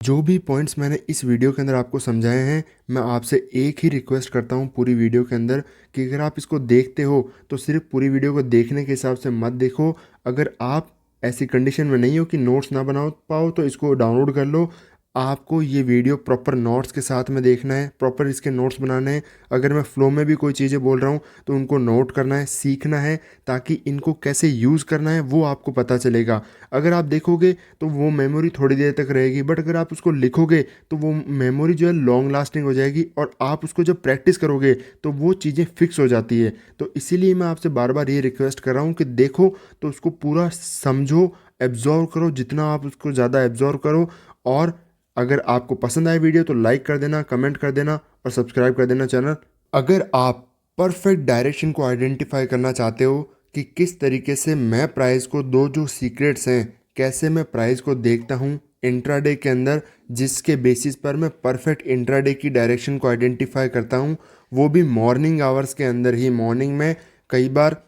जो भी पॉइंट्स मैंने इस वीडियो के अंदर आपको समझाए हैं, मैं आपसे एक ही रिक्वेस्ट करता हूँ पूरी वीडियो के अंदर कि अगर आप इसको देखते हो तो सिर्फ पूरी वीडियो को देखने के हिसाब से मत देखो। अगर आप ऐसी कंडीशन में नहीं हो कि नोट्स ना बना पाओ तो इसको डाउनलोड कर लो। आपको ये वीडियो प्रॉपर नोट्स के साथ में देखना है, प्रॉपर इसके नोट्स बनाने हैं। अगर मैं फ्लो में भी कोई चीज़ें बोल रहा हूँ तो उनको नोट करना है, सीखना है, ताकि इनको कैसे यूज़ करना है वो आपको पता चलेगा। अगर आप देखोगे तो वो मेमोरी थोड़ी देर तक रहेगी, बट अगर आप उसको लिखोगे तो वो मेमोरी जो है लॉन्ग लास्टिंग हो जाएगी, और आप उसको जब प्रैक्टिस करोगे तो वो चीज़ें फिक्स हो जाती है। तो इसीलिए मैं आपसे बार बार ये रिक्वेस्ट कर रहा हूँ कि देखो तो उसको पूरा समझो, एब्जॉर्व करो, जितना आप उसको ज़्यादा एब्जॉर्व करो। और अगर आपको पसंद आए वीडियो तो लाइक कर देना, कमेंट कर देना और सब्सक्राइब कर देना चैनल। अगर आप परफेक्ट डायरेक्शन को आइडेंटिफाई करना चाहते हो कि किस तरीके से मैं प्राइस को, दो जो सीक्रेट्स हैं, कैसे मैं प्राइस को देखता हूँ इंट्राडे के अंदर, जिसके बेसिस पर मैं परफेक्ट इंट्राडे की डायरेक्शन को आइडेंटिफाई करता हूँ, वो भी मॉर्निंग आवर्स के अंदर ही। मॉर्निंग में कई बार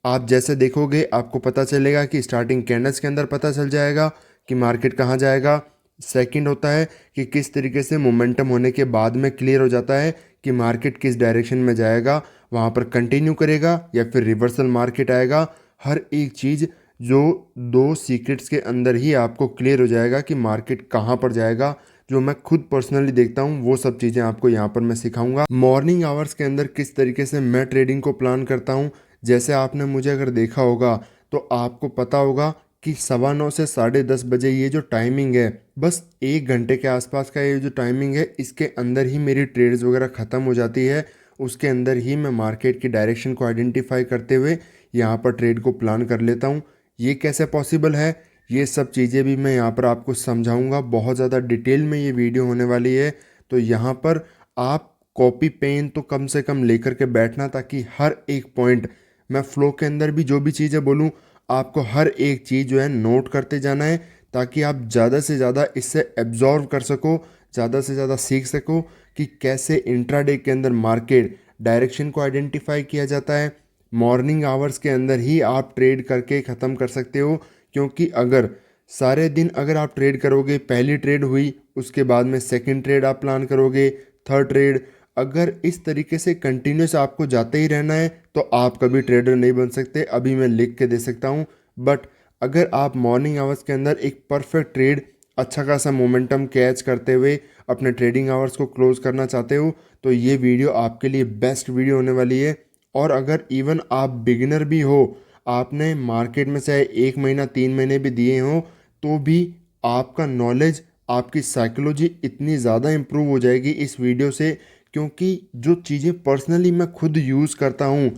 आप जैसे देखोगे आपको पता चलेगा कि स्टार्टिंग कैंडल्स के अंदर पता चल जाएगा कि मार्केट कहाँ जाएगा। सेकंड होता है कि किस तरीके से मोमेंटम होने के बाद में क्लियर हो जाता है कि मार्केट किस डायरेक्शन में जाएगा, वहाँ पर कंटिन्यू करेगा या फिर रिवर्सल मार्केट आएगा। हर एक चीज़ जो दो सीक्रेट्स के अंदर ही आपको क्लियर हो जाएगा कि मार्केट कहाँ पर जाएगा। जो मैं खुद पर्सनली देखता हूँ वो सब चीज़ें आपको यहाँ पर मैं सिखाऊंगा। मॉर्निंग आवर्स के अंदर किस तरीके से मैं ट्रेडिंग को प्लान करता हूँ, जैसे आपने मुझे अगर देखा होगा तो आपको पता होगा कि 9:15 से 10:30 बजे ये जो टाइमिंग है, बस 1 घंटे के आसपास का ये जो टाइमिंग है, इसके अंदर ही मेरी ट्रेड्स वगैरह ख़त्म हो जाती है। उसके अंदर ही मैं मार्केट की डायरेक्शन को आइडेंटिफाई करते हुए यहाँ पर ट्रेड को प्लान कर लेता हूँ। ये कैसे पॉसिबल है, ये सब चीज़ें भी मैं यहाँ पर आपको समझाऊँगा। बहुत ज़्यादा डिटेल में ये वीडियो होने वाली है, तो यहाँ पर आप कॉपी पेन तो कम से कम लेकर के बैठना, ताकि हर एक पॉइंट मैं फ्लो के अंदर भी जो भी चीज़ें बोलूँ आपको हर एक चीज़ जो है नोट करते जाना है, ताकि आप ज़्यादा से ज़्यादा इससे एब्जॉर्व कर सको, ज़्यादा से ज़्यादा सीख सको कि कैसे इंट्राडे के अंदर मार्केट डायरेक्शन को आइडेंटिफाई किया जाता है। मॉर्निंग आवर्स के अंदर ही आप ट्रेड करके ख़त्म कर सकते हो, क्योंकि अगर सारे दिन अगर आप ट्रेड करोगे, पहली ट्रेड हुई उसके बाद में सेकंड ट्रेड आप प्लान करोगे, थर्ड ट्रेड, अगर इस तरीके से कंटिन्यूस आपको जाते ही रहना है तो आप कभी ट्रेडर नहीं बन सकते। अभी मैं लिख के दे सकता हूँ, बट अगर आप मॉर्निंग आवर्स के अंदर एक परफेक्ट ट्रेड, अच्छा खासा मोमेंटम कैच करते हुए अपने ट्रेडिंग आवर्स को क्लोज करना चाहते हो तो ये वीडियो आपके लिए बेस्ट वीडियो होने वाली है। और अगर इवन आप बिगिनर भी हो, आपने मार्केट में चाहे 1 महीना 3 महीने भी दिए हों, तो भी आपका नॉलेज, आपकी साइकोलॉजी इतनी ज़्यादा इम्प्रूव हो जाएगी इस वीडियो से, क्योंकि जो चीज़ें पर्सनली मैं खुद यूज़ करता हूँ,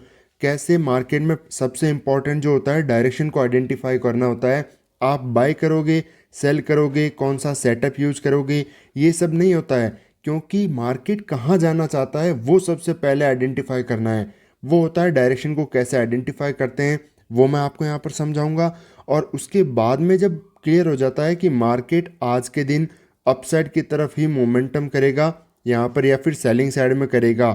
कैसे मार्केट में सबसे इम्पॉर्टेंट जो होता है डायरेक्शन को आइडेंटिफाई करना होता है। आप बाय करोगे, सेल करोगे, कौन सा सेटअप यूज़ करोगे, ये सब नहीं होता है, क्योंकि मार्केट कहाँ जाना चाहता है वो सबसे पहले आइडेंटिफाई करना है। वो होता है डायरेक्शन को कैसे आइडेंटिफाई करते हैं, वो मैं आपको यहाँ पर समझाऊंगा। और उसके बाद में जब क्लियर हो जाता है कि मार्केट आज के दिन अपसाइड की तरफ ही मोमेंटम करेगा यहाँ पर या फिर सेलिंग साइड में करेगा,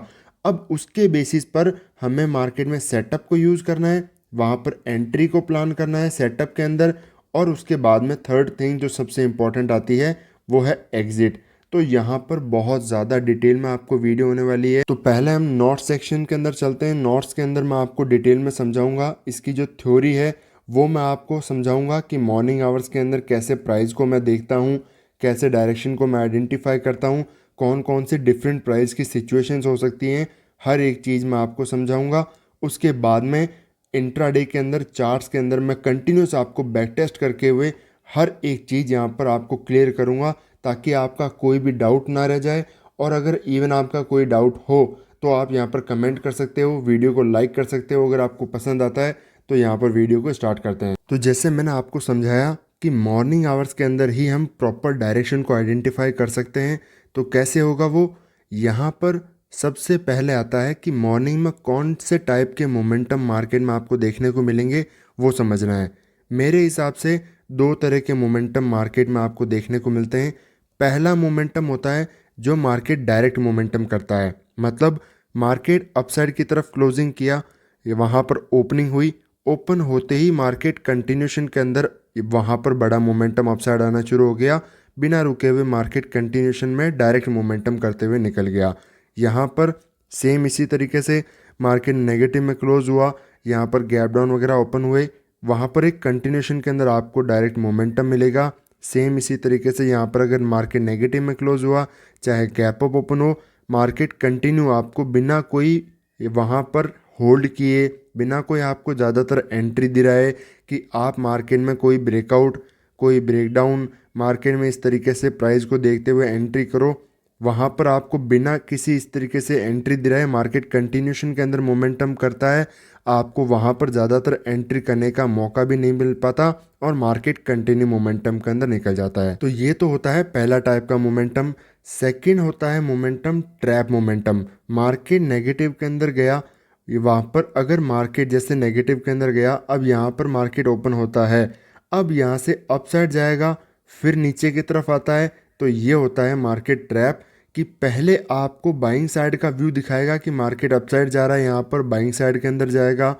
अब उसके बेसिस पर हमें मार्केट में सेटअप को यूज़ करना है, वहाँ पर एंट्री को प्लान करना है सेटअप के अंदर। और उसके बाद में थर्ड थिंग जो सबसे इम्पॉर्टेंट आती है वो है एग्जिट। तो यहाँ पर बहुत ज़्यादा डिटेल में आपको वीडियो होने वाली है। तो पहले हम नोट्स सेक्शन के अंदर चलते हैं। नोट्स के अंदर मैं आपको डिटेल में समझाऊंगा, इसकी जो थ्योरी है वो मैं आपको समझाऊंगा कि मॉर्निंग आवर्स के अंदर कैसे प्राइस को मैं देखता हूँ, कैसे डायरेक्शन को मैं आइडेंटिफाई करता हूँ, कौन कौन से डिफरेंट प्राइस की सिचुएशंस हो सकती हैं, हर एक चीज़ मैं आपको समझाऊंगा। उसके बाद में इंट्राडे के अंदर चार्ट्स के अंदर मैं कंटिन्यूस आपको बैक टेस्ट करके हुए हर एक चीज़ यहाँ पर आपको क्लियर करूँगा, ताकि आपका कोई भी डाउट ना रह जाए। और अगर इवन आपका कोई डाउट हो तो आप यहाँ पर कमेंट कर सकते हो, वीडियो को लाइक कर सकते हो अगर आपको पसंद आता है। तो यहाँ पर वीडियो को स्टार्ट करते हैं। तो जैसे मैंने आपको समझाया कि मॉर्निंग आवर्स के अंदर ही हम प्रॉपर डायरेक्शन को आइडेंटिफाई कर सकते हैं। तो कैसे होगा वो, यहाँ पर सबसे पहले आता है कि मॉर्निंग में कौन से टाइप के मोमेंटम मार्केट में आपको देखने को मिलेंगे वो समझना है। मेरे हिसाब से दो तरह के मोमेंटम मार्केट में आपको देखने को मिलते हैं। पहला मोमेंटम होता है जो मार्केट डायरेक्ट मोमेंटम करता है, मतलब मार्केट अपसाइड की तरफ क्लोजिंग किया, वहाँ पर ओपनिंग हुई, ओपन होते ही मार्केट कंटिन्यूशन के अंदर वहाँ पर बड़ा मोमेंटम अपसाइड आना शुरू हो गया, बिना रुके हुए मार्केट कंटिन्यूशन में डायरेक्ट मोमेंटम करते हुए निकल गया। यहाँ पर सेम इसी तरीके से मार्केट नेगेटिव में क्लोज हुआ, यहाँ पर गैप डाउन वगैरह ओपन हुए, वहाँ पर एक कंटिन्यूशन के अंदर आपको डायरेक्ट मोमेंटम मिलेगा। सेम इसी तरीके से यहाँ पर अगर मार्केट नेगेटिव में क्लोज हुआ, चाहे गैप अप ओपन हो, मार्केट कंटिन्यू आपको बिना कोई वहाँ पर होल्ड किए, बिना कोई आपको ज़्यादातर एंट्री दिलाए कि आप मार्केट में कोई ब्रेकआउट, कोई ब्रेकडाउन, मार्केट में इस तरीके से प्राइस को देखते हुए एंट्री करो, वहाँ पर आपको बिना किसी इस तरीके से एंट्री दिलाए मार्केट कंटिन्यूशन के अंदर मोमेंटम करता है, आपको वहाँ पर ज़्यादातर एंट्री करने का मौका भी नहीं मिल पाता और मार्केट कंटिन्यू मोमेंटम के अंदर निकल जाता है। तो ये तो होता है पहला टाइप का मोमेंटम। सेकंड होता है momentum trap momentum. Market negative के अंदर गया, वहाँ पर अगर मार्केट जैसे नेगेटिव के अंदर गया, अब यहाँ पर मार्केट ओपन होता है, अब यहाँ से अपसाइड जाएगा, फिर नीचे की तरफ आता है, तो ये होता है मार्केट ट्रैप कि पहले आपको बाइंग साइड का व्यू दिखाएगा कि मार्केट अपसाइड जा रहा है, यहाँ पर बाइंग साइड के अंदर जाएगा,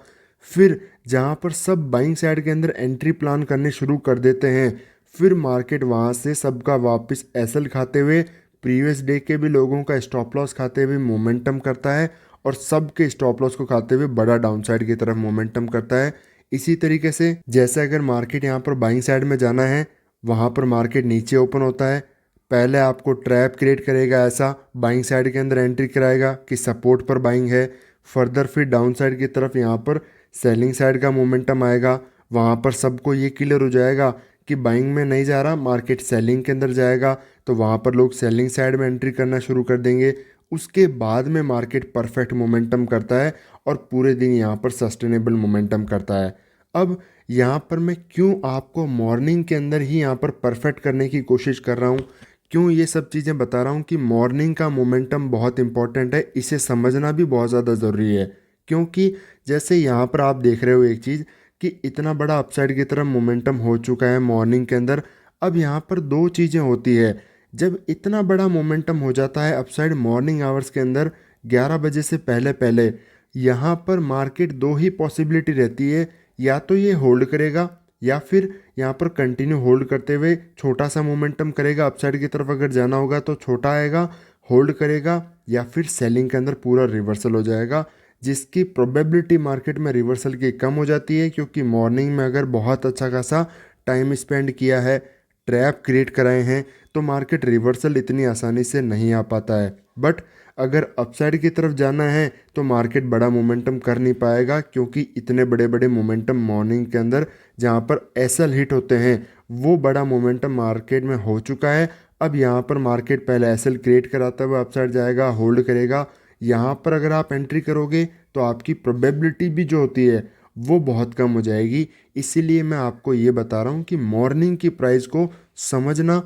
फिर जहाँ पर सब बाइंग साइड के अंदर एंट्री प्लान करने शुरू कर देते हैं, फिर मार्केट वहाँ से सबका वापस एसएल खाते हुए, प्रीवियस डे के भी लोगों का स्टॉप लॉस खाते हुए मोमेंटम करता है और सबके स्टॉप लॉस को खाते हुए बड़ा डाउनसाइड की तरफ मोमेंटम करता है। इसी तरीके से जैसे अगर मार्केट यहाँ पर बाइंग साइड में जाना है, वहाँ पर मार्केट नीचे ओपन होता है, पहले आपको ट्रैप क्रिएट करेगा, ऐसा बाइंग साइड के अंदर एंट्री कराएगा कि सपोर्ट पर बाइंग है, फर्दर फिर डाउन साइड की तरफ यहाँ पर सेलिंग साइड का मोमेंटम आएगा, वहाँ पर सबको ये क्लियर हो जाएगा कि बाइंग में नहीं जा रहा, मार्केट सेलिंग के अंदर जाएगा, तो वहाँ पर लोग सेलिंग साइड में एंट्री करना शुरू कर देंगे। उसके बाद में मार्केट परफेक्ट मोमेंटम करता है और पूरे दिन यहाँ पर सस्टेनेबल मोमेंटम करता है। अब यहाँ पर मैं क्यों आपको मॉर्निंग के अंदर ही यहाँ पर परफेक्ट करने की कोशिश कर रहा हूँ, क्यों ये सब चीज़ें बता रहा हूँ कि मॉर्निंग का मोमेंटम बहुत इंपॉर्टेंट है, इसे समझना भी बहुत ज़्यादा ज़रूरी है। क्योंकि जैसे यहाँ पर आप देख रहे हो एक चीज़ कि इतना बड़ा अपसाइड की तरफ मोमेंटम हो चुका है मॉर्निंग के अंदर। अब यहाँ पर दो चीज़ें होती है, जब इतना बड़ा मोमेंटम हो जाता है अपसाइड मॉर्निंग आवर्स के अंदर 11 बजे से पहले पहले, यहाँ पर मार्केट दो ही पॉसिबिलिटी रहती है, या तो ये होल्ड करेगा या फिर यहाँ पर कंटिन्यू होल्ड करते हुए छोटा सा मोमेंटम करेगा, अपसाइड की तरफ अगर जाना होगा तो छोटा आएगा, होल्ड करेगा, या फिर सेलिंग के अंदर पूरा रिवर्सल हो जाएगा, जिसकी प्रोबेबिलिटी मार्केट में रिवर्सल की कम हो जाती है, क्योंकि मॉर्निंग में अगर बहुत अच्छा खासा टाइम स्पेंड किया है, ट्रैप क्रिएट कराए हैं, तो मार्केट रिवर्सल इतनी आसानी से नहीं आ पाता है। बट अगर अपसाइड की तरफ जाना है तो मार्केट बड़ा मोमेंटम कर नहीं पाएगा, क्योंकि इतने बड़े बड़े मोमेंटम मॉर्निंग के अंदर जहाँ पर एसएल हिट होते हैं, वो बड़ा मोमेंटम मार्केट में हो चुका है। अब यहाँ पर मार्केट पहले एसएल क्रिएट कराता हुआ अपसाइड जाएगा, होल्ड करेगा, यहाँ पर अगर आप एंट्री करोगे तो आपकी प्रोबेबिलिटी भी जो होती है वो बहुत कम हो जाएगी। इसीलिए मैं आपको ये बता रहा हूँ कि मॉर्निंग की प्राइस को समझना,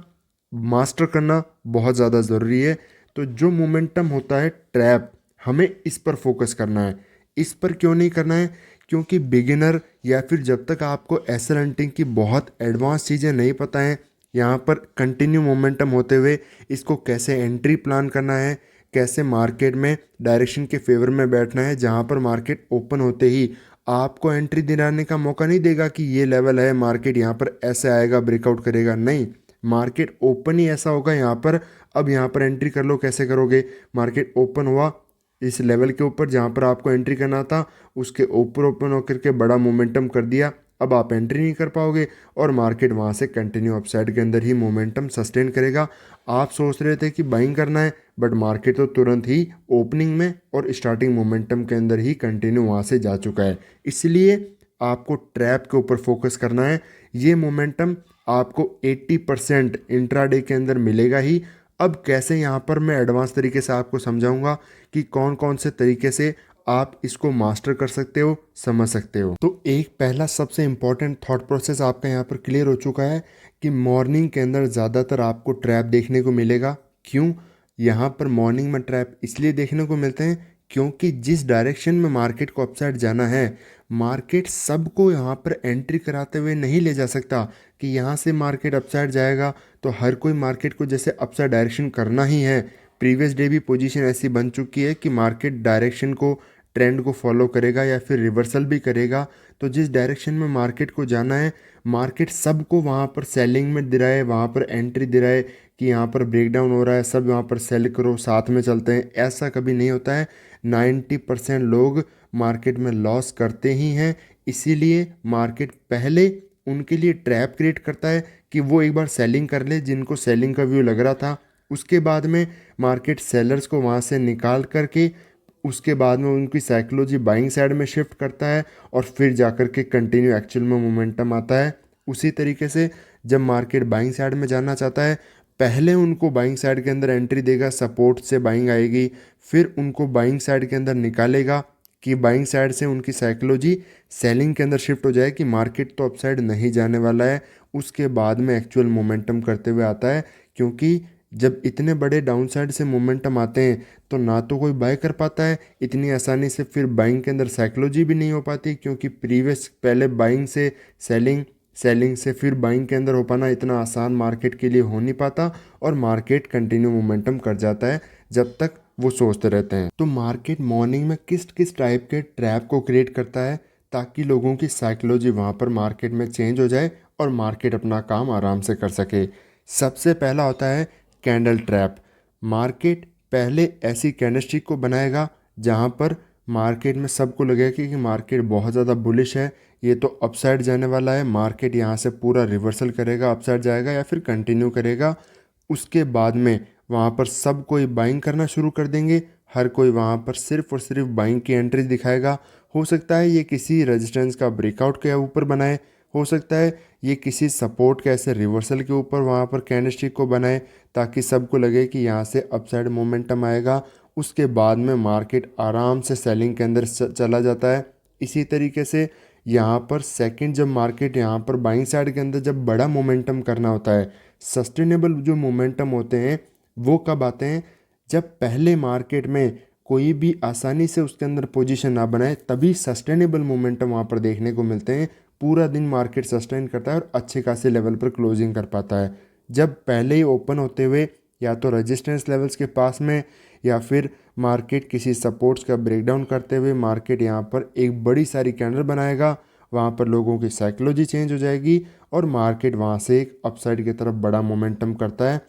मास्टर करना बहुत ज़्यादा ज़रूरी है। तो जो मोमेंटम होता है ट्रैप, हमें इस पर फोकस करना है। इस पर क्यों नहीं करना है? क्योंकि बिगिनर या फिर जब तक आपको एसएल हंटिंग की बहुत एडवांस चीज़ें नहीं पता हैं, यहाँ पर कंटिन्यू मोमेंटम होते हुए इसको कैसे एंट्री प्लान करना है, कैसे मार्केट में डायरेक्शन के फेवर में बैठना है, जहाँ पर मार्केट ओपन होते ही आपको एंट्री दिलाने का मौका नहीं देगा कि ये लेवल है, मार्केट यहाँ पर ऐसे आएगा, ब्रेकआउट करेगा, नहीं, मार्केट ओपन ही ऐसा होगा यहाँ पर। अब यहाँ पर एंट्री कर लो, कैसे करोगे? मार्केट ओपन हुआ इस लेवल के ऊपर जहाँ पर आपको एंट्री करना था, उसके ऊपर ओपन होकर के बड़ा मोमेंटम कर दिया, अब आप एंट्री नहीं कर पाओगे और मार्केट वहाँ से कंटिन्यू अपसाइड के अंदर ही मोमेंटम सस्टेन करेगा। आप सोच रहे थे कि बाइंग करना है, बट मार्केट तो तुरंत ही ओपनिंग में और स्टार्टिंग मोमेंटम के अंदर ही कंटिन्यू वहाँ से जा चुका है। इसलिए आपको ट्रैप के ऊपर फोकस करना है। ये मोमेंटम आपको 80% इंट्राडे के अंदर मिलेगा ही। अब कैसे, यहाँ पर मैं एडवांस तरीके से आपको समझाऊंगा कि कौन कौन से तरीके से आप इसको मास्टर कर सकते हो, समझ सकते हो। तो एक पहला सबसे इम्पॉर्टेंट थॉट प्रोसेस आपका यहाँ पर क्लियर हो चुका है कि मॉर्निंग के अंदर ज़्यादातर आपको ट्रैप देखने को मिलेगा। क्यों? यहाँ पर मॉर्निंग में ट्रैप इसलिए देखने को मिलते हैं क्योंकि जिस डायरेक्शन में मार्केट को अपसाइड जाना है, मार्केट सबको यहाँ पर एंट्री कराते हुए नहीं ले जा सकता कि यहाँ से मार्केट अपसाइड जाएगा तो हर कोई मार्केट को जैसे अपसाइड डायरेक्शन करना ही है। प्रीवियस डे भी पोजीशन ऐसी बन चुकी है कि मार्केट डायरेक्शन को ट्रेंड को फॉलो करेगा या फिर रिवर्सल भी करेगा। तो जिस डायरेक्शन में मार्केट को जाना है, मार्केट सबको वहाँ पर सेलिंग में दिलाए, वहाँ पर एंट्री दिलाए कि यहाँ पर ब्रेकडाउन हो रहा है, सब यहाँ पर सेल करो, साथ में चलते हैं, ऐसा कभी नहीं होता है। 90% लोग मार्केट में लॉस करते ही हैं। इसीलिए मार्केट पहले उनके लिए ट्रैप क्रिएट करता है कि वो एक बार सेलिंग कर ले, जिनको सेलिंग का व्यू लग रहा था। उसके बाद में मार्केट सेलर्स को वहाँ से निकाल करके उसके बाद में उनकी साइकोलॉजी बाइंग साइड में शिफ्ट करता है और फिर जाकर के कंटिन्यू एक्चुअल में मोमेंटम आता है। उसी तरीके से जब मार्केट बाइंग साइड में जाना चाहता है, पहले उनको बाइंग साइड के अंदर एंट्री देगा, सपोर्ट से बाइंग आएगी, फिर उनको बाइंग साइड के अंदर निकालेगा कि बाइंग साइड से उनकी साइकोलॉजी सेलिंग के अंदर शिफ्ट हो जाए कि मार्केट तो अपसाइड नहीं जाने वाला है। उसके बाद में एक्चुअल मोमेंटम करते हुए आता है, क्योंकि जब इतने बड़े डाउनसाइड से मोमेंटम आते हैं तो ना तो कोई बाय कर पाता है इतनी आसानी से, फिर बाइंग के अंदर साइकोलॉजी भी नहीं हो पाती, क्योंकि प्रीवियस पहले बाइंग से सेलिंग, सेलिंग से फिर बाइंग के अंदर हो पाना इतना आसान मार्केट के लिए हो नहीं पाता, और मार्केट कंटिन्यू मोमेंटम कर जाता है जब तक वो सोचते रहते हैं। तो मार्केट मॉर्निंग में किस किस टाइप के ट्रैप को क्रिएट करता है ताकि लोगों की साइकोलॉजी वहाँ पर मार्केट में चेंज हो जाए और मार्केट अपना काम आराम से कर सके। सबसे पहला होता है कैंडल ट्रैप। मार्केट पहले ऐसी कैंडलस्टिक को बनाएगा जहाँ पर मार्केट में सबको लगेगा कि मार्केट बहुत ज़्यादा बुलिश है, ये तो अपसाइड जाने वाला है, मार्केट यहाँ से पूरा रिवर्सल करेगा, अपसाइड जाएगा या फिर कंटिन्यू करेगा। उसके बाद में वहाँ पर सब कोई बाइंग करना शुरू कर देंगे, हर कोई वहाँ पर सिर्फ और सिर्फ बाइंग की एंट्री दिखाएगा। हो सकता है ये किसी रेजिस्टेंस का ब्रेकआउट के ऊपर बनाए, हो सकता है ये किसी सपोर्ट के ऐसे रिवर्सल के ऊपर वहाँ पर कैंडलस्टिक को बनाए ताकि सबको लगे कि यहाँ से अपसाइड मोमेंटम आएगा। उसके बाद में मार्केट आराम से सेलिंग के अंदर चला जाता है। इसी तरीके से यहाँ पर सेकंड जब मार्केट यहाँ पर बाइंग साइड के अंदर जब बड़ा मोमेंटम करना होता है, सस्टेनेबल जो मोमेंटम होते हैं वो कब आते हैं, जब पहले मार्केट में कोई भी आसानी से उसके अंदर पोजीशन ना बनाए, तभी सस्टेनेबल मोमेंटम वहाँ पर देखने को मिलते हैं। पूरा दिन मार्केट सस्टेन करता है और अच्छे खासे लेवल पर क्लोजिंग कर पाता है। जब पहले ही ओपन होते हुए या तो रेजिस्टेंस लेवल्स के पास में या फिर मार्केट किसी सपोर्ट्स का ब्रेकडाउन करते हुए मार्केट यहाँ पर एक बड़ी सारी कैंडल बनाएगा, वहाँ पर लोगों की साइकोलॉजी चेंज हो जाएगी और मार्केट वहाँ से एक अपसाइड की तरफ बड़ा मोमेंटम करता है।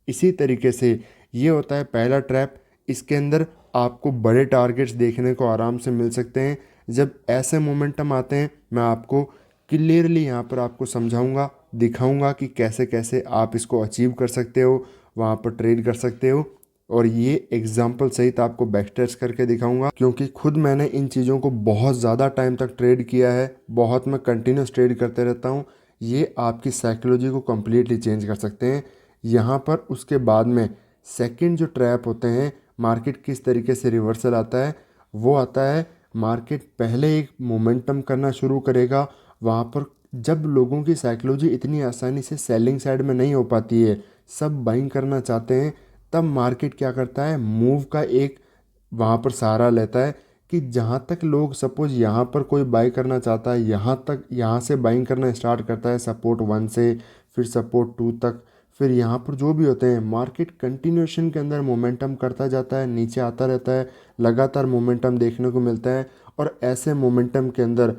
इसी तरीके से ये होता है पहला ट्रैप। इसके अंदर आपको बड़े टारगेट्स देखने को आराम से मिल सकते हैं। जब ऐसे मोमेंटम आते हैं मैं आपको क्लियरली यहाँ पर आपको समझाऊंगा, दिखाऊंगा कि कैसे कैसे आप इसको अचीव कर सकते हो, वहाँ पर ट्रेड कर सकते हो, और ये एग्जाम्पल सहित आपको बैक टेस्ट करके दिखाऊंगा, क्योंकि खुद मैंने इन चीज़ों को बहुत ज़्यादा टाइम तक ट्रेड किया है, बहुत मैं कंटिन्यूस ट्रेड करते रहता हूँ। ये आपकी साइकोलॉजी को कम्प्लीटली चेंज कर सकते हैं यहाँ पर। उसके बाद में सेकंड जो ट्रैप होते हैं, मार्केट किस तरीके से रिवर्सल आता है, वो आता है मार्केट पहले एक मोमेंटम करना शुरू करेगा, वहाँ पर जब लोगों की साइकोलॉजी इतनी आसानी से सेलिंग साइड में नहीं हो पाती है, सब बाइंग करना चाहते हैं, तब मार्केट क्या करता है, मूव का एक वहाँ पर सहारा लेता है कि जहाँ तक लोग सपोज यहाँ पर कोई बाई करना चाहता है, यहाँ तक यहाँ से बाइंग करना स्टार्ट करता है सपोर्ट 1 से, फिर सपोर्ट 2 तक, फिर यहाँ पर जो भी होते हैं मार्केट कंटिन्यूएशन के अंदर मोमेंटम करता जाता है, नीचे आता रहता है, लगातार मोमेंटम देखने को मिलता है। और ऐसे मोमेंटम के अंदर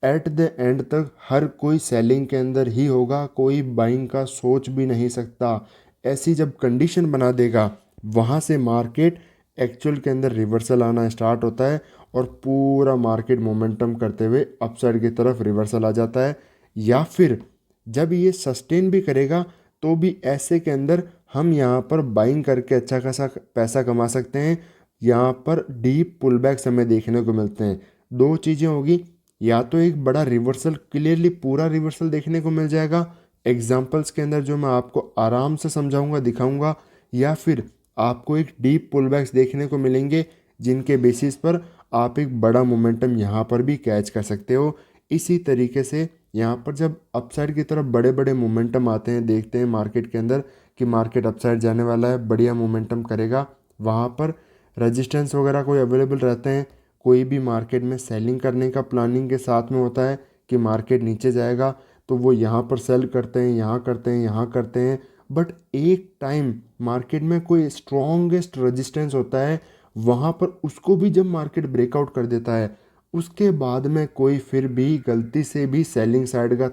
एट द एंड तक हर कोई सेलिंग के अंदर ही होगा, कोई बाइंग का सोच भी नहीं सकता। ऐसी जब कंडीशन बना देगा, वहाँ से मार्केट एक्चुअल के अंदर रिवर्सल आना स्टार्ट होता है और पूरा मार्केट मोमेंटम करते हुए अपसाइड की तरफ रिवर्सल आ जाता है। या फिर जब ये सस्टेन भी करेगा तो भी ऐसे के अंदर हम यहाँ पर बाइंग करके अच्छा खासा पैसा कमा सकते हैं। यहाँ पर डीप पुल बैक्स हमें देखने को मिलते हैं। दो चीज़ें होगी, या तो एक बड़ा रिवर्सल, क्लियरली पूरा रिवर्सल देखने को मिल जाएगा एग्जाम्पल्स के अंदर जो मैं आपको आराम से समझाऊंगा, दिखाऊंगा, या फिर आपको एक डीप पुल बैक्स देखने को मिलेंगे जिनके बेसिस पर आप एक बड़ा मोमेंटम यहाँ पर भी कैच कर सकते हो। इसी तरीके से यहाँ पर जब अपसाइड की तरफ बड़े बड़े मोमेंटम आते हैं, देखते हैं मार्केट के अंदर कि मार्केट अपसाइड जाने वाला है, बढ़िया मोमेंटम करेगा, वहाँ पर रेजिस्टेंस वगैरह कोई अवेलेबल रहते हैं। कोई भी मार्केट में सेलिंग करने का प्लानिंग के साथ में होता है कि मार्केट नीचे जाएगा तो वो यहाँ पर सेल करते हैं, यहाँ करते हैं, यहाँ करते हैं, बट एक टाइम मार्केट में कोई स्ट्रॉन्गेस्ट रेजिस्टेंस होता है, वहाँ पर उसको भी जब मार्केट ब्रेकआउट कर देता है, उसके बाद में कोई फिर भी गलती से भी सेलिंग साइड का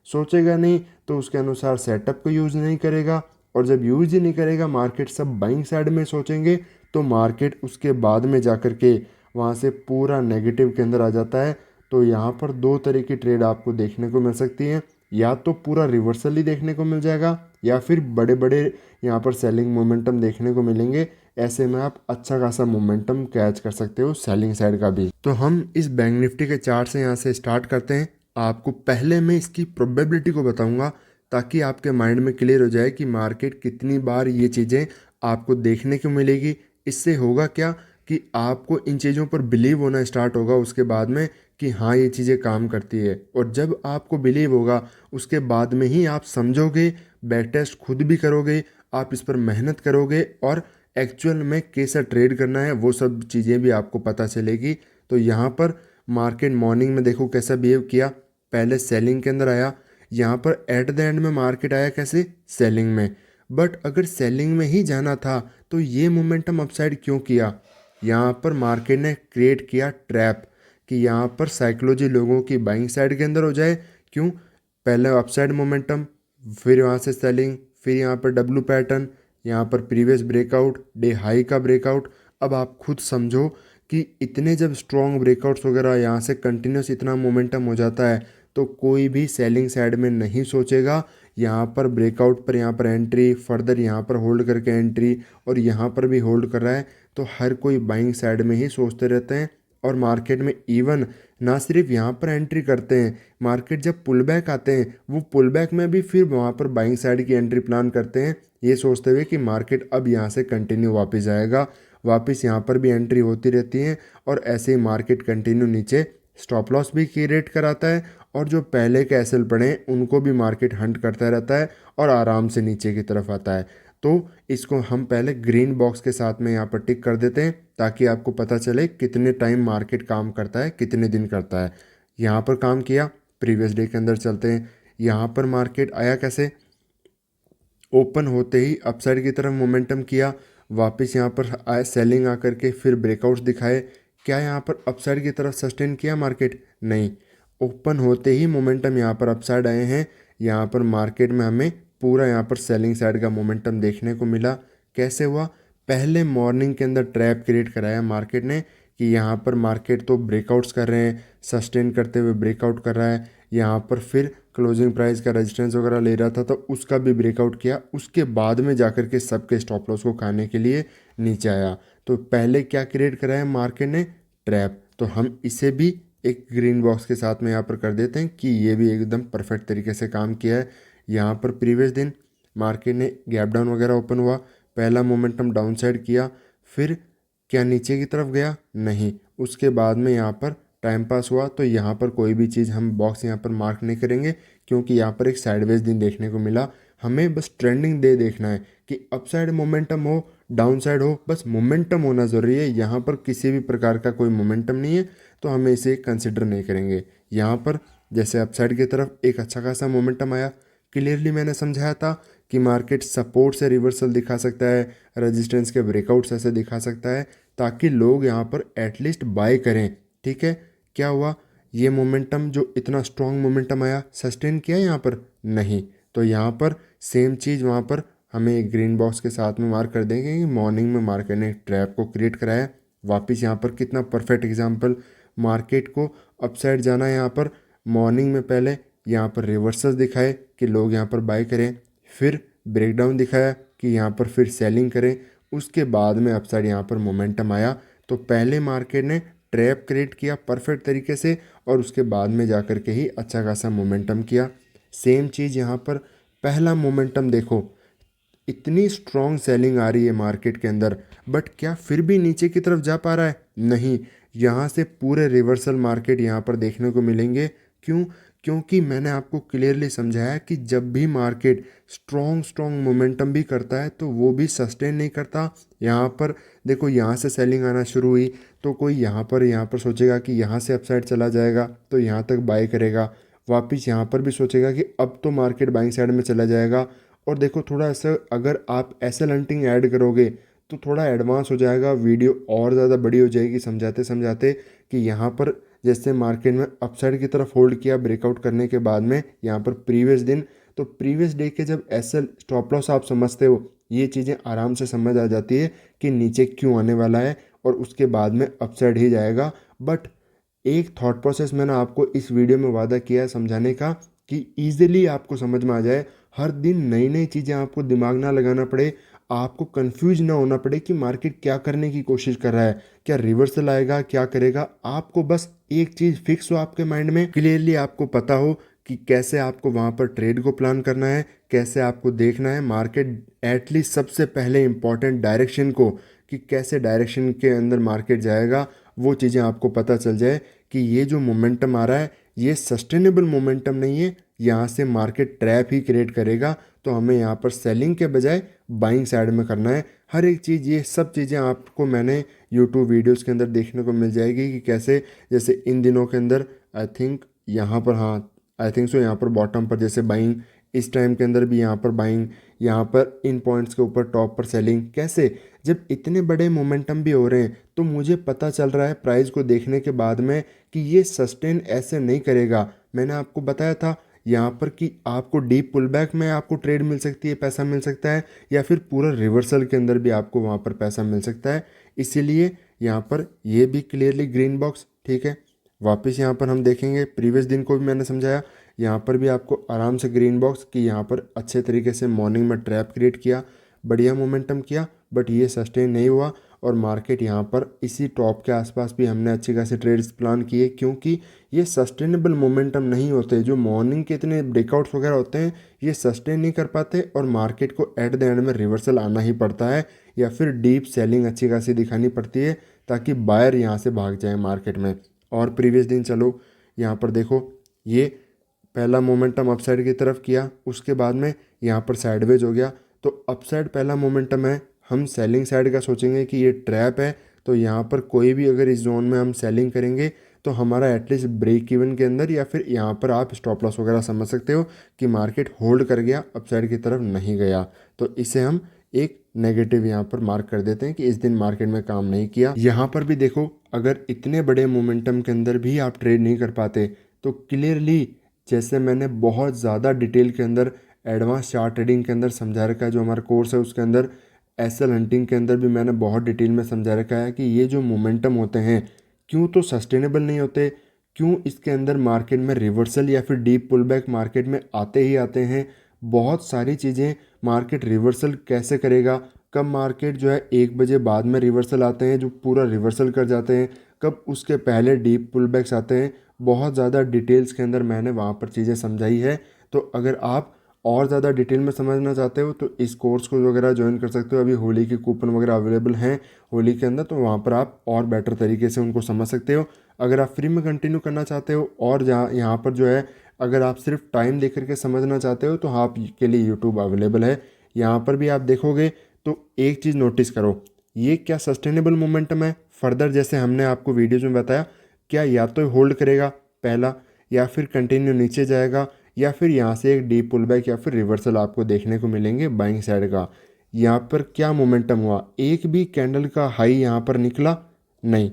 सोचेगा नहीं तो उसके अनुसार सेटअप को यूज़ नहीं करेगा। और जब यूज़ ही नहीं करेगा, मार्केट सब बाइंग साइड में सोचेंगे, तो मार्केट उसके बाद में जा कर के वहाँ से पूरा नेगेटिव के अंदर आ जाता है। तो यहाँ पर दो तरह की ट्रेड आपको देखने को मिल सकती है, या तो पूरा रिवर्सल ही देखने को मिल जाएगा, या फिर बड़े बड़े यहाँ पर सेलिंग मोमेंटम देखने को मिलेंगे। ऐसे में आप अच्छा खासा मोमेंटम कैच कर सकते हो सेलिंग साइड का भी। तो हम इस बैंक निफ्टी के चार्ट से यहाँ से स्टार्ट करते हैं। आपको पहले मैं इसकी प्रोबेबिलिटी को बताऊंगा, ताकि आपके माइंड में क्लियर हो जाए कि मार्केट कितनी बार ये चीज़ें आपको देखने को मिलेगी। इससे होगा क्या कि आपको इन चीज़ों पर बिलीव होना स्टार्ट होगा उसके बाद में, कि हाँ ये चीज़ें काम करती है। और जब आपको बिलीव होगा, उसके बाद में ही आप समझोगे, बैक टेस्ट खुद भी करोगे, आप इस पर मेहनत करोगे, और एक्चुअल में कैसा ट्रेड करना है वो सब चीज़ें भी आपको पता चलेगी। तो यहाँ पर मार्केट मॉर्निंग में देखो कैसा बिहेव किया, पहले सेलिंग के अंदर आया, यहाँ पर एट द एंड में मार्केट आया कैसे, सेलिंग में। बट अगर सेलिंग में ही जाना था तो ये मोमेंटम अपसाइड क्यों किया? यहाँ पर मार्केट ने क्रिएट किया ट्रैप, कि यहाँ पर साइकोलॉजी लोगों की बाइंग साइड के अंदर हो जाए। क्यों? पहले अपसाइड मोमेंटम, फिर वहाँ से सेलिंग, फिर यहाँ पर डब्लू पैटर्न, यहाँ पर प्रीवियस ब्रेकआउट, डे हाई का ब्रेकआउट। अब आप खुद समझो कि इतने जब स्ट्रॉन्ग ब्रेकआउट्स वगैरह यहाँ से कंटिन्यूस इतना मोमेंटम हो जाता है, तो कोई भी सेलिंग साइड में नहीं सोचेगा। यहाँ पर ब्रेकआउट पर यहाँ पर एंट्री, फर्दर यहाँ पर होल्ड करके एंट्री, और यहाँ पर भी होल्ड कर रहा है, तो हर कोई बाइंग साइड में ही सोचते रहते हैं। और मार्केट में इवन ना सिर्फ यहाँ पर एंट्री करते हैं, मार्केट जब पुल बैक आते हैं, वो पुल बैक में भी फिर वहाँ पर बाइंग साइड की एंट्री प्लान करते हैं, ये सोचते हुए कि मार्केट अब यहाँ से कंटिन्यू वापस आएगा। वापस यहाँ पर भी एंट्री होती रहती है, और ऐसे ही मार्केट कंटिन्यू नीचे स्टॉप लॉस भी क्रिएट कराता है, और जो पहले के एसएल पड़े हैं उनको भी मार्केट हंट करता रहता है, और आराम से नीचे की तरफ आता है। तो इसको हम पहले ग्रीन बॉक्स के साथ में यहाँ पर टिक कर देते हैं, ताकि आपको पता चले कितने टाइम मार्केट काम करता है, कितने दिन करता है। यहाँ पर काम किया, प्रीवियस डे के अंदर चलते हैं। यहाँ पर मार्केट आया कैसे, ओपन होते ही अपसाइड की तरफ मोमेंटम किया, वापस यहाँ पर आया सेलिंग आकर के, फिर ब्रेकआउट्स दिखाए। क्या यहाँ पर अपसाइड की तरफ सस्टेन किया मार्केट? नहीं। ओपन होते ही मोमेंटम यहाँ पर अपसाइड आए हैं। यहाँ पर मार्केट में हमें पूरा यहाँ पर सेलिंग साइड का मोमेंटम देखने को मिला। कैसे हुआ? पहले मॉर्निंग के अंदर ट्रैप क्रिएट कराया मार्केट ने, कि यहाँ पर मार्केट तो ब्रेकआउट्स कर रहे हैं, सस्टेन करते हुए ब्रेकआउट कर रहा है। यहाँ पर फिर क्लोजिंग प्राइस का रेजिस्टेंस वगैरह ले रहा था, तो उसका भी ब्रेकआउट किया। उसके बाद में जाकर के सबके स्टॉप लॉस को खाने के लिए नीचे आया। तो पहले क्या क्रिएट कराया मार्केट ने? ट्रैप। तो हम इसे भी एक ग्रीन बॉक्स के साथ में यहाँ पर कर देते हैं, कि ये भी एकदम परफेक्ट तरीके से काम किया है। यहाँ पर प्रीवियस दिन मार्केट ने गैप डाउन वगैरह ओपन हुआ, पहला मोमेंटम डाउन साइड किया, फिर क्या नीचे की तरफ गया? नहीं। उसके बाद में यहाँ पर टाइम पास हुआ, तो यहाँ पर कोई भी चीज़ हम बॉक्स यहाँ पर मार्क नहीं करेंगे, क्योंकि यहाँ पर एक साइडवेज दिन देखने को मिला। हमें बस ट्रेंडिंग डे देखना है, कि अपसाइड मोमेंटम हो, डाउन साइड हो, बस मोमेंटम होना ज़रूरी है। यहाँ पर किसी भी प्रकार का कोई मोमेंटम नहीं है, तो हमें इसे कंसिडर नहीं करेंगे। यहाँ पर जैसे अपसाइड की तरफ एक अच्छा खासा मोमेंटम आया, क्लियरली मैंने समझाया था कि मार्केट सपोर्ट से रिवर्सल दिखा सकता है, रेजिस्टेंस के ब्रेकआउट्स ऐसे दिखा सकता है, ताकि लोग यहाँ पर एटलीस्ट बाय करें। ठीक है, क्या हुआ? ये मोमेंटम जो इतना स्ट्रॉन्ग मोमेंटम आया, सस्टेन किया यहाँ पर? नहीं। तो यहाँ पर सेम चीज़ वहाँ पर हमें एक ग्रीन बॉक्स के साथ में मार्क कर देंगे कि मॉर्निंग में मार्केट ने ट्रैप को क्रिएट कराया। वापस यहाँ पर कितना परफेक्ट एग्जांपल, मार्केट को अपसाइड जाना है, यहाँ पर मॉर्निंग में पहले यहाँ पर रिवर्सल दिखाए कि लोग यहाँ पर बाय करें, फिर ब्रेकडाउन दिखाया कि यहाँ पर फिर सेलिंग करें, उसके बाद में अपसाइड यहाँ पर मोमेंटम आया। तो पहले मार्केट ने ट्रैप क्रिएट किया परफेक्ट तरीके से, और उसके बाद में जाकर के ही अच्छा खासा मोमेंटम किया। सेम चीज़ यहाँ पर पहला मोमेंटम देखो, इतनी स्ट्रॉन्ग सेलिंग आ रही है मार्केट के अंदर, बट क्या फिर भी नीचे की तरफ जा पा रहा है? नहीं। यहाँ से पूरे रिवर्सल मार्केट यहाँ पर देखने को मिलेंगे। क्यों? क्योंकि मैंने आपको क्लियरली समझाया कि जब भी मार्केट स्ट्रॉन्ग मोमेंटम भी करता है, तो वो भी सस्टेन नहीं करता। यहाँ पर देखो, यहाँ से सेलिंग आना शुरू हुई, तो कोई यहाँ पर सोचेगा कि यहाँ से अपसाइड चला जाएगा, तो यहाँ तक बाय करेगा। वापस यहाँ पर भी सोचेगा कि अब तो मार्केट बाइंग साइड में चला जाएगा। और देखो, थोड़ा ऐसा अगर आप एसएल हंटिंग ऐड करोगे, तो थोड़ा एडवांस हो जाएगा, वीडियो और ज़्यादा बड़ी हो जाएगी समझाते समझाते कि यहाँ पर जैसे मार्केट में अपसाइड की तरफ होल्ड किया ब्रेकआउट करने के बाद में यहाँ पर प्रीवियस दिन, तो प्रीवियस डे के जब एसएल स्टॉप लॉस आप समझते हो, ये चीज़ें आराम से समझ आ जाती है कि नीचे क्यों आने वाला है और उसके बाद में अपसाइड ही जाएगा। बट एक थॉट प्रोसेस मैंने आपको इस वीडियो में वादा किया है समझाने का कि ईजिली आपको समझ में आ जाए। हर दिन नई नई चीज़ें आपको दिमाग ना लगाना पड़े, आपको कंफ्यूज ना होना पड़े कि मार्केट क्या करने की कोशिश कर रहा है, क्या रिवर्सल आएगा, क्या करेगा। आपको बस एक चीज़ फिक्स हो आपके माइंड में, क्लियरली आपको पता हो कि कैसे आपको वहाँ पर ट्रेड को प्लान करना है, कैसे आपको देखना है मार्केट, एटलीस्ट सबसे पहले इंपॉर्टेंट डायरेक्शन को, कि कैसे डायरेक्शन के अंदर मार्केट जाएगा, वो चीज़ें आपको पता चल जाए कि ये जो मोमेंटम आ रहा है ये सस्टेनेबल मोमेंटम नहीं है, यहाँ से मार्केट ट्रैप ही क्रिएट करेगा। तो हमें यहाँ पर सेलिंग के बजाय बाइंग साइड में करना है हर एक चीज़। ये सब चीज़ें आपको मैंने यूट्यूब वीडियोस के अंदर देखने को मिल जाएगी कि कैसे, जैसे इन दिनों के अंदर आई थिंक यहाँ पर, हाँ आई थिंक सो, यहाँ पर बॉटम पर जैसे बाइंग, इस टाइम के अंदर भी यहाँ पर बाइंग, यहाँ पर इन पॉइंट्स के ऊपर टॉप पर सेलिंग। कैसे, जब इतने बड़े मोमेंटम भी हो रहे हैं तो मुझे पता चल रहा है प्राइस को देखने के बाद में कि ये सस्टेन ऐसे नहीं करेगा। मैंने आपको बताया था यहाँ पर कि आपको डीप पुलबैक में आपको ट्रेड मिल सकती है, पैसा मिल सकता है, या फिर पूरा रिवर्सल के अंदर भी आपको वहाँ पर पैसा मिल सकता है। इसीलिए यहाँ पर ये भी क्लियरली ग्रीन बॉक्स, ठीक है। वापस यहाँ पर हम देखेंगे, प्रीवियस दिन को भी मैंने समझाया, यहाँ पर भी आपको आराम से ग्रीन बॉक्स कि यहाँ पर अच्छे तरीके से मॉर्निंग में ट्रैप क्रिएट किया, बढ़िया मोमेंटम किया, बट ये सस्टेन नहीं हुआ और मार्केट यहाँ पर इसी टॉप के आसपास भी हमने अच्छी खासी ट्रेड्स प्लान किए, क्योंकि ये सस्टेनेबल मोमेंटम नहीं होते। जो मॉर्निंग के इतने ब्रेकआउट्स वगैरह होते हैं ये सस्टेन नहीं कर पाते और मार्केट को एट द एंड में रिवर्सल आना ही पड़ता है या फिर डीप सेलिंग अच्छी खासी दिखानी पड़ती है ताकि बायर यहाँ से भाग जाए मार्केट में। और प्रीवियस दिन चलो यहाँ पर देखो, ये पहला मोमेंटम अपसाइड की तरफ किया, उसके बाद में यहाँ पर साइडवेज हो गया। तो अपसाइड पहला मोमेंटम है, हम सेलिंग साइड का सोचेंगे कि ये ट्रैप है, तो यहाँ पर कोई भी अगर इस जोन में हम सेलिंग करेंगे तो हमारा एटलीस्ट ब्रेक इवन के अंदर, या फिर यहाँ पर आप स्टॉप लॉस वगैरह समझ सकते हो कि मार्केट होल्ड कर गया, अपसाइड की तरफ नहीं गया। तो इसे हम एक नेगेटिव यहाँ पर मार्क कर देते हैं कि इस दिन मार्केट में काम नहीं किया। यहाँ पर भी देखो, अगर इतने बड़े मोमेंटम के अंदर भी आप ट्रेड नहीं कर पाते तो क्लियरली, जैसे मैंने बहुत ज़्यादा डिटेल के अंदर एडवांस चार्ट ट्रेडिंग के अंदर समझा रखा है, जो हमारा कोर्स है उसके अंदर एसएल हंटिंग के अंदर भी मैंने बहुत डिटेल में समझा रखा है कि ये जो मोमेंटम होते हैं क्यों तो सस्टेनेबल नहीं होते, क्यों इसके अंदर मार्केट में रिवर्सल या फिर डीप पुलबैक मार्केट में आते ही आते हैं। बहुत सारी चीज़ें, मार्केट रिवर्सल कैसे करेगा, कब मार्केट जो है 1 बजे बाद में रिवर्सल आते हैं जो पूरा रिवर्सल कर जाते हैं, कब उसके पहले डीप पुलबैक्स आते हैं, बहुत ज़्यादा डिटेल्स के अंदर मैंने वहाँ पर चीज़ें समझाई है। तो अगर आप और ज़्यादा डिटेल में समझना चाहते हो तो इस कोर्स को वगैरह ज्वाइन कर सकते हो। अभी होली के कूपन वगैरह अवेलेबल हैं होली के अंदर, तो वहाँ पर आप और बेटर तरीके से उनको समझ सकते हो। अगर आप फ्री में कंटिन्यू करना चाहते हो और जहाँ यहाँ पर जो है अगर आप सिर्फ टाइम दे करके समझना चाहते हो तो आपके लिए यूट्यूब अवेलेबल है। यहाँ पर भी आप देखोगे तो एक चीज़ नोटिस करो, ये क्या सस्टेनेबल मोमेंटम है। फर्दर जैसे हमने आपको वीडियोज़ में बताया, क्या या तो होल्ड करेगा पहला, या फिर कंटिन्यू नीचे जाएगा, या फिर यहाँ से एक डीप पुल बैक या फिर रिवर्सल आपको देखने को मिलेंगे बाइंग साइड का। यहाँ पर क्या मोमेंटम हुआ, एक भी कैंडल का हाई यहाँ पर निकला नहीं।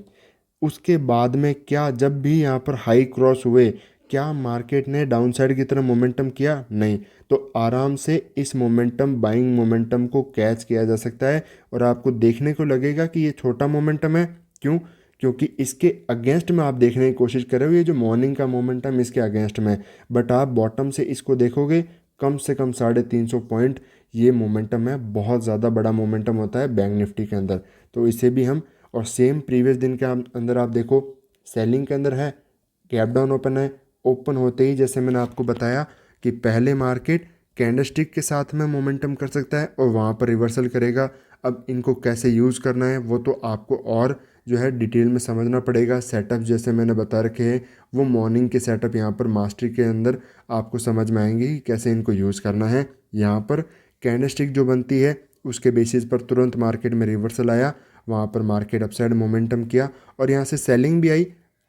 उसके बाद में क्या जब भी यहाँ पर हाई क्रॉस हुए क्या मार्केट ने डाउन साइड की तरफ मोमेंटम किया, नहीं। तो आराम से इस मोमेंटम बाइंग मोमेंटम को कैच किया जा सकता है और आपको देखने को लगेगा कि ये छोटा मोमेंटम है। क्यों, क्योंकि इसके अगेंस्ट में आप देखने की कोशिश कर रहे हो, ये जो मॉर्निंग का मोमेंटम इसके अगेंस्ट में, बट आप बॉटम से इसको देखोगे कम से कम 350 पॉइंट ये मोमेंटम है, बहुत ज़्यादा बड़ा मोमेंटम होता है बैंक निफ्टी के अंदर। तो इसे भी हम, और सेम प्रीवियस दिन के अंदर आप देखो सेलिंग के अंदर है, गैप डाउन ओपन है, ओपन होते ही जैसे मैंने आपको बताया कि पहले मार्केट कैंडलस्टिक के साथ में मोमेंटम कर सकता है और वहाँ पर रिवर्सल करेगा। अब इनको कैसे यूज़ करना है वो तो आपको और जो है डिटेल में समझना पड़ेगा। सेटअप जैसे मैंने बता रखे हैं वो मॉर्निंग के सेटअप यहाँ पर मास्टरी के अंदर आपको समझ में आएंगे कि कैसे इनको यूज़ करना है। यहाँ पर कैंडलस्टिक जो बनती है उसके बेसिस पर तुरंत मार्केट में रिवर्सल आया, वहाँ पर मार्केट अपसाइड मोमेंटम किया और यहाँ से सेलिंग भी आई,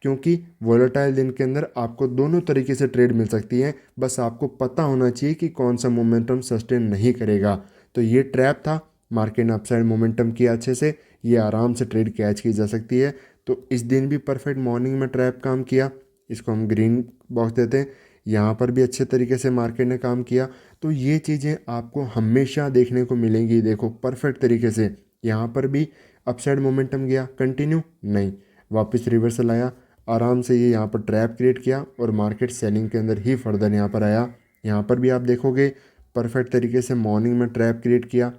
क्योंकि वोलेटाइल दिन के अंदर आपको दोनों तरीके से ट्रेड मिल सकती है। बस आपको पता होना चाहिए कि कौन सा मोमेंटम सस्टेन नहीं करेगा। तो ये ट्रैप था, मार्केट ने अपसाइड मोमेंटम किया अच्छे से, ये आराम से ट्रेड कैच की जा सकती है। तो इस दिन भी परफेक्ट मॉर्निंग में ट्रैप काम किया, इसको हम ग्रीन बॉक्स देते हैं। यहाँ पर भी अच्छे तरीके से मार्केट ने काम किया। तो ये चीज़ें आपको हमेशा देखने को मिलेंगी। देखो परफेक्ट तरीके से यहाँ पर भी अपसाइड मोमेंटम गया, कंटिन्यू नहीं, वापस रिवर्सल आया, आराम से ये यहाँ पर ट्रैप क्रिएट किया और मार्केट सेलिंग के अंदर ही फर्दर यहाँ पर आया। यहाँ पर भी आप देखोगे परफेक्ट तरीके से मॉर्निंग में ट्रैप क्रिएट किया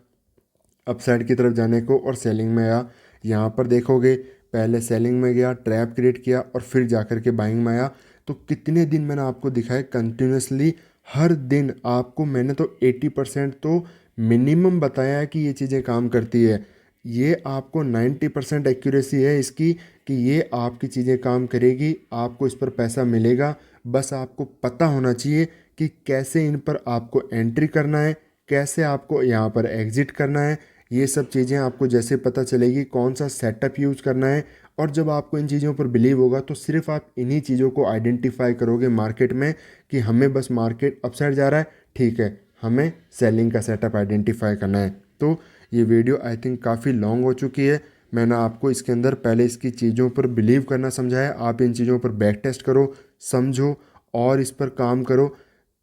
अपसाइड की तरफ जाने को और सेलिंग में आया। यहाँ पर देखोगे पहले सेलिंग में गया, ट्रैप क्रिएट किया और फिर जाकर के बाइंग में आया। तो कितने दिन मैंने आपको दिखाया कंटिन्यूसली, हर दिन आपको मैंने तो 80% तो मिनिमम बताया है कि ये चीज़ें काम करती है। ये आपको 90% एक्यूरेसी है इसकी कि ये आपकी चीज़ें काम करेगी, आपको इस पर पैसा मिलेगा। बस आपको पता होना चाहिए कि कैसे इन पर आपको एंट्री करना है, कैसे आपको यहाँ पर एग्ज़िट करना है। ये सब चीज़ें आपको जैसे पता चलेगी, कौन सा सेटअप यूज़ करना है, और जब आपको इन चीज़ों पर बिलीव होगा तो सिर्फ आप इन्हीं चीज़ों को आइडेंटिफाई करोगे मार्केट में कि हमें बस मार्केट अपसाइड जा रहा है, ठीक है, हमें सेलिंग का सेटअप आइडेंटिफाई करना है। तो ये वीडियो आई थिंक काफ़ी लॉन्ग हो चुकी है। मैंने आपको इसके अंदर पहले इसकी चीज़ों पर बिलीव करना समझाया। आप इन चीज़ों पर बैक टेस्ट करो, समझो और इस पर काम करो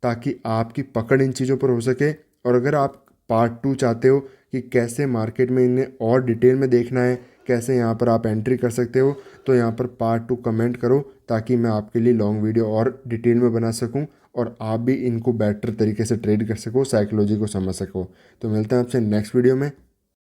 ताकि आपकी पकड़ इन चीज़ों पर हो सके। और अगर आप पार्ट 2 चाहते हो कि कैसे मार्केट में इन्हें और डिटेल में देखना है, कैसे यहाँ पर आप एंट्री कर सकते हो, तो यहाँ पर पार्ट 2 कमेंट करो ताकि मैं आपके लिए लॉन्ग वीडियो और डिटेल में बना सकूँ और आप भी इनको बेटर तरीके से ट्रेड कर सको, साइकोलॉजी को समझ सको। तो मिलते हैं आपसे नेक्स्ट वीडियो में।